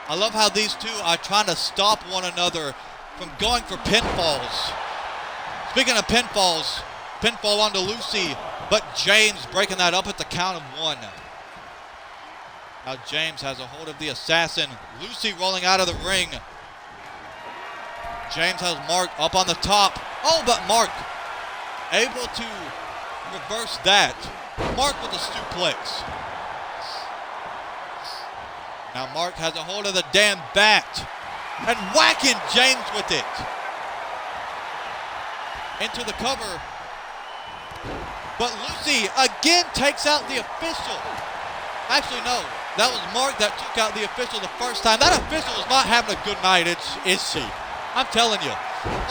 Speaker 1: I love how these two are trying to stop one another from going for pinfalls. Speaking of pinfalls, pinfall onto Lucy, but James breaking that up at the count of 1. Now James has a hold of the assassin. Lucy rolling out of the ring. James has Mark up on the top. Oh, but Mark able to reverse that. Mark with a suplex. Now Mark has a hold of the damn bat and whacking James with it. Into the cover. But Lucy again takes out the official. Actually, no. That was Mark that took out the official the first time. That official is not having a good night, is she? I'm telling you.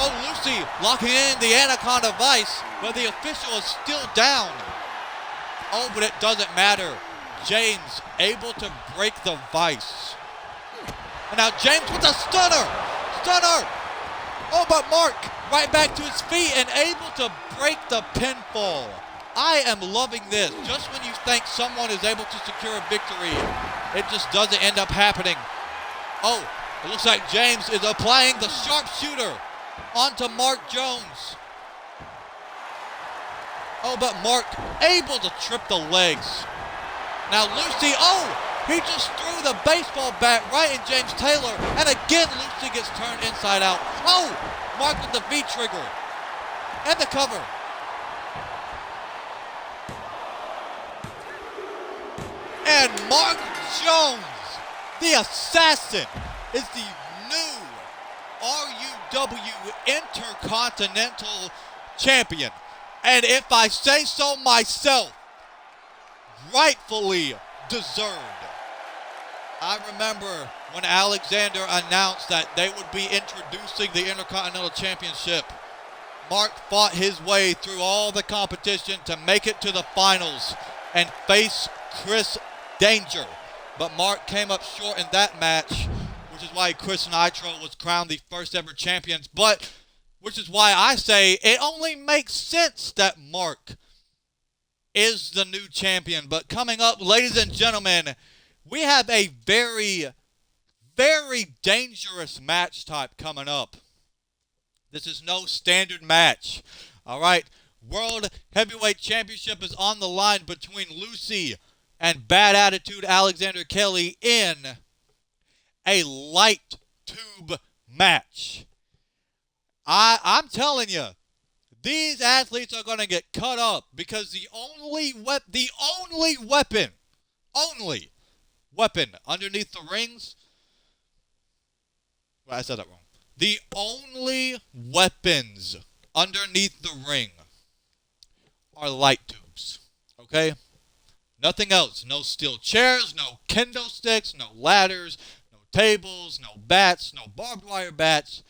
Speaker 1: Oh, Lucy locking in the Anaconda Vice, but the official is still down. Oh, but it doesn't matter. James able to break the Vice. And now James with a stunner. Stunner. Oh, but Mark right back to his feet and able to break the pinfall. I am loving this. Just when you think someone is able to secure a victory, it just doesn't end up happening. Oh, it looks like James is applying the sharpshooter onto Mark Jones. Oh, but Mark able to trip the legs. Now Lucy, oh, he just threw the baseball bat right in James Taylor. And again, Lucy gets turned inside out. Oh, Mark with the V trigger. And the cover. And Mark Jones, the assassin, is the new RUW Intercontinental Champion. And if I say so myself, rightfully deserved. I remember when Alexander announced that they would be introducing the Intercontinental Championship. Mark fought his way through all the competition to make it to the finals and face Chris Danger. But Mark came up short in that match, which is why Chris Nitro was crowned the first ever champions. But, which is why I say it only makes sense that Mark is the new champion. But coming up, ladies and gentlemen, we have a very, very dangerous match type coming up. This is no standard match. All right, World Heavyweight Championship is on the line between Lucy and Bad Attitude Alexander Kelly in a light tube match. I'm telling you, these athletes are going to get cut up because the only weapon underneath the rings, well, I said that wrong. The only weapons underneath the ring are light tubes, okay? Nothing else. No steel chairs, no kendo sticks, no ladders, no tables, no bats, no barbed wire bats,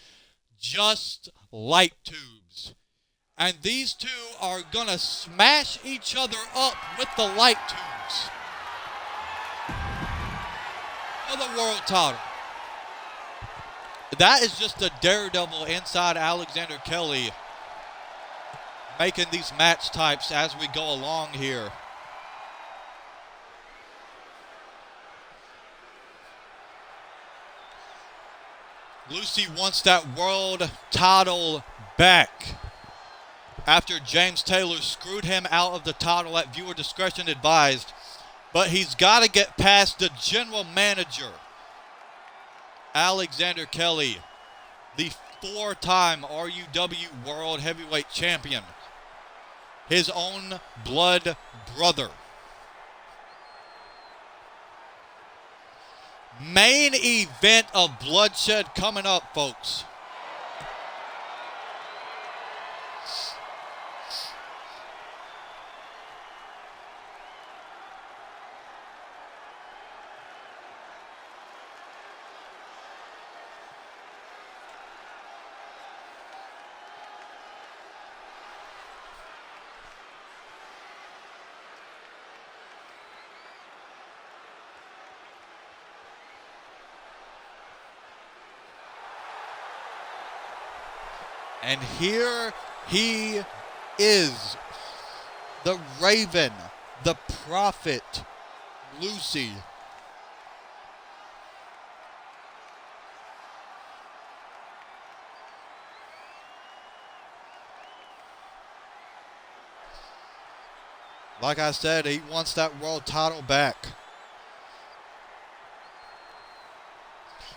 Speaker 1: just light tubes. And these two are going to smash each other up with the light tubes for the world title. That is just a daredevil inside Alexander Kelly making these match types as we go along here. Lucy wants that world title back after James Taylor screwed him out of the title at viewer discretion advised. But he's got to get past the general manager, Alexander Kelly, the four-time RUW World Heavyweight Champion, his own blood brother. Main event of Bloodshed coming up, folks. And here he is, the Raven, the Prophet, Lucy. Like I said, he wants that world title back.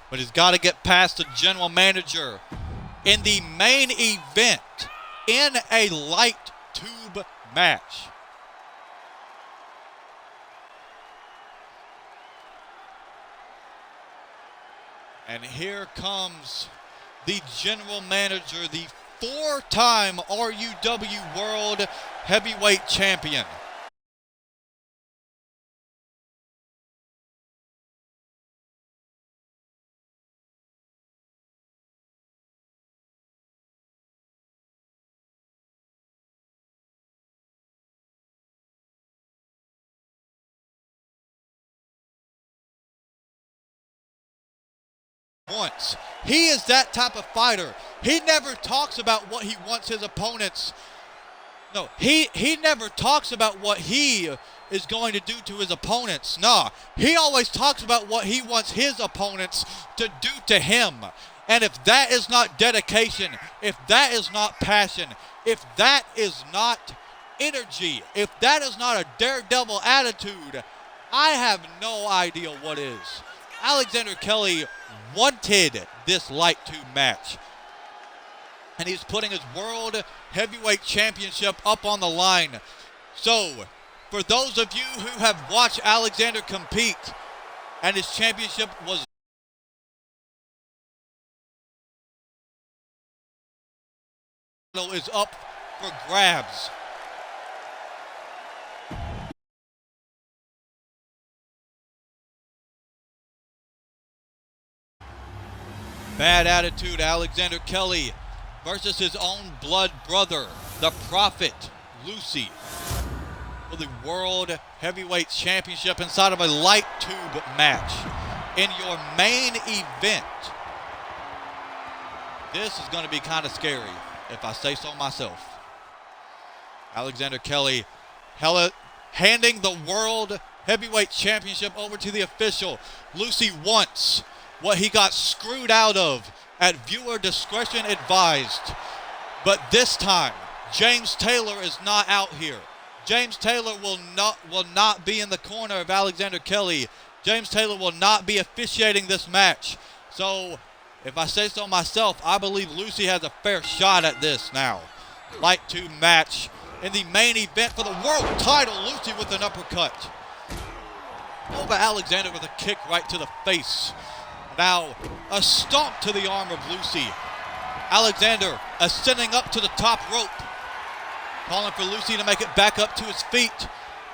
Speaker 1: But he's got to get past the general manager in the main event in a light tube match. And here comes the general manager, the four-time RUW World Heavyweight Champion. Once. He is that type of fighter. He never talks about what he wants his opponents. No, he never talks about what he is going to do to his opponents. Nah, he always talks about what he wants his opponents to do to him. And if that is not dedication, if that is not passion, if that is not energy, if that is not a daredevil attitude, I have no idea what is. Alexander Kelly wanted this light tube match, and he's putting his World Heavyweight Championship up on the line. So, for those of you who have watched Alexander compete, and his championship is up for grabs. Bad attitude, Alexander Kelly versus his own blood brother, the Prophet, Lucy, for the World Heavyweight Championship inside of a light tube match in your main event. This is going to be kind of scary, if I say so myself. Alexander Kelly handing the World Heavyweight Championship over to the official. Lucy wants what he got screwed out of at viewer discretion advised. But this time, James Taylor is not out here. James Taylor will not be in the corner of Alexander Kelly. James Taylor will not be officiating this match. So, if I say so myself, I believe Lucy has a fair shot at this now. Light tube match in the main event for the world title. Lucy with an uppercut. Over Alexander with a kick right to the face. Now, a stomp to the arm of Lucy. Alexander ascending up to the top rope. Calling for Lucy to make it back up to his feet.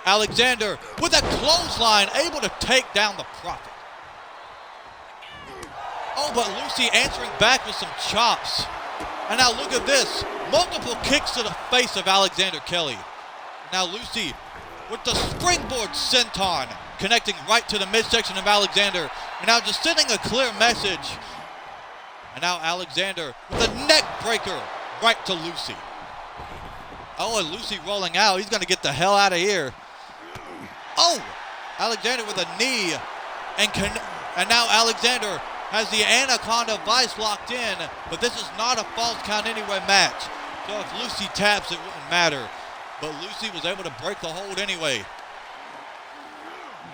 Speaker 1: Alexander with a clothesline, able to take down the Prophet. Oh, but Lucy answering back with some chops. And now look at this. Multiple kicks to the face of Alexander Kelly. Now Lucy with the springboard senton, connecting right to the midsection of Alexander. And now just sending a clear message. And now Alexander with a neck breaker right to Lucy. Oh, and Lucy rolling out. He's going to get the hell out of here. Oh, Alexander with a knee. And now Alexander has the Anaconda Vice locked in. But this is not a false count anywhere match. So if Lucy taps, it wouldn't matter. But Lucy was able to break the hold anyway.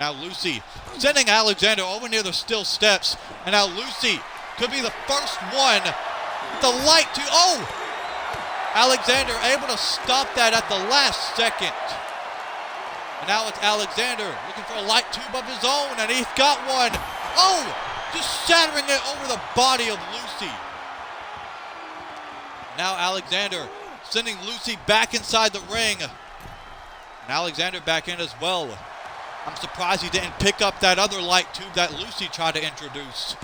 Speaker 1: Now Lucy sending Alexander over near the steel steps. And now Lucy could be the first one. The light to, oh! Alexander able to stop that at the last second. And now it's Alexander looking for a light tube of his own. And he's got one. Oh! Just shattering it over the body of Lucy. Now Alexander sending Lucy back inside the ring. And Alexander back in as well. I'm surprised he didn't pick up that other light tube that Lucy tried to introduce.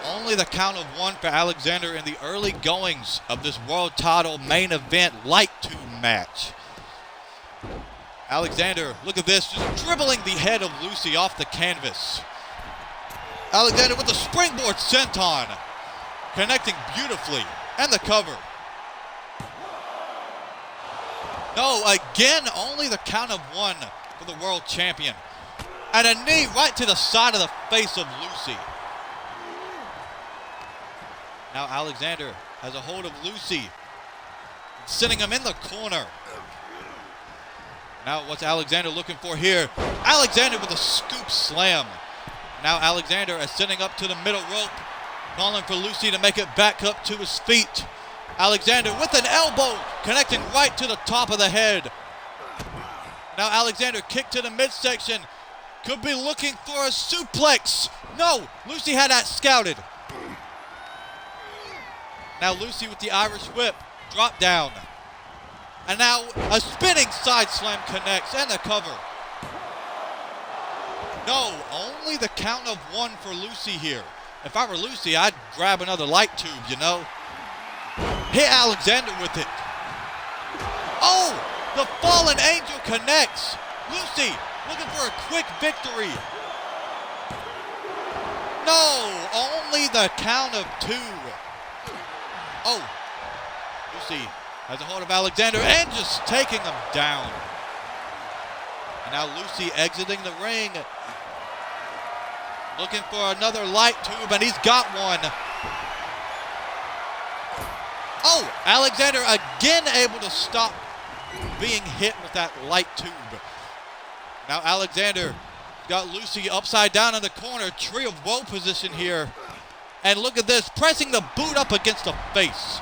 Speaker 1: Only the count of one for Alexander in the early goings of this world title main event light tube match. Alexander, look at this, just dribbling the head of Lucy off the canvas. Alexander with the springboard senton, connecting beautifully. And the cover. No, again, only the count of 1 for the world champion. And a knee right to the side of the face of Lucy. Now Alexander has a hold of Lucy, sending him in the corner. Now what's Alexander looking for here? Alexander with a scoop slam. Now Alexander is sending up to the middle rope, calling for Lucy to make it back up to his feet. Alexander with an elbow, connecting right to the top of the head. Now Alexander kick to the midsection. Could be looking for a suplex. No, Lucy had that scouted. Now Lucy with the Irish whip, drop down. And now a spinning side slam connects and the cover. No, only the count of 1 for Lucy here. If I were Lucy, I'd grab another light tube, you know. Hit Alexander with it. Oh, the fallen angel connects. Lucy looking for a quick victory. No, only the count of 2. Oh, Lucy has a hold of Alexander and just taking him down. And now Lucy exiting the ring, looking for another light tube, and he's got one. Oh, Alexander again able to stop being hit with that light tube. Now Alexander got Lucy upside down in the corner, tree of woe position here. And look at this, pressing the boot up against the face.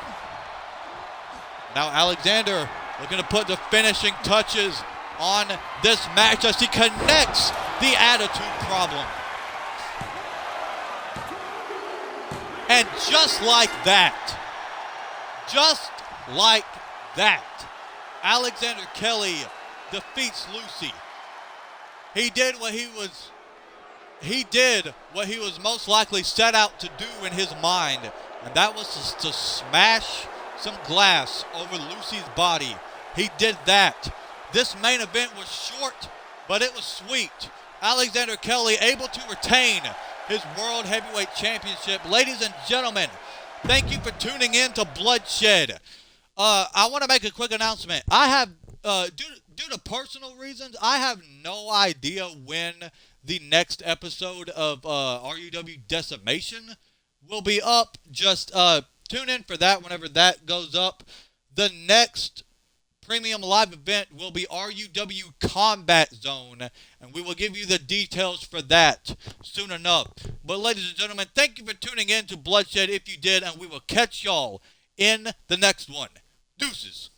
Speaker 1: Now Alexander looking to put the finishing touches on this match as he connects the attitude problem. And just like that, Alexander Kelly defeats Lucy. He did what he was most likely set out to do in his mind, and that was to smash some glass over Lucy's body. He did that. This main event was short, but it was sweet. Alexander Kelly able to retain his World Heavyweight Championship. Ladies and gentlemen, thank you for tuning in to Bloodshed. I want to make a quick announcement. I have, due to personal reasons, I have no idea when the next episode of RUW Decimation will be up. Just tune in for that whenever that goes up. The next premium live event will be RUW Combat Zone, and we will give you the details for that soon enough. But ladies and gentlemen, thank you for tuning in to Bloodshed if you did, and we will catch y'all in the next one. Deuces.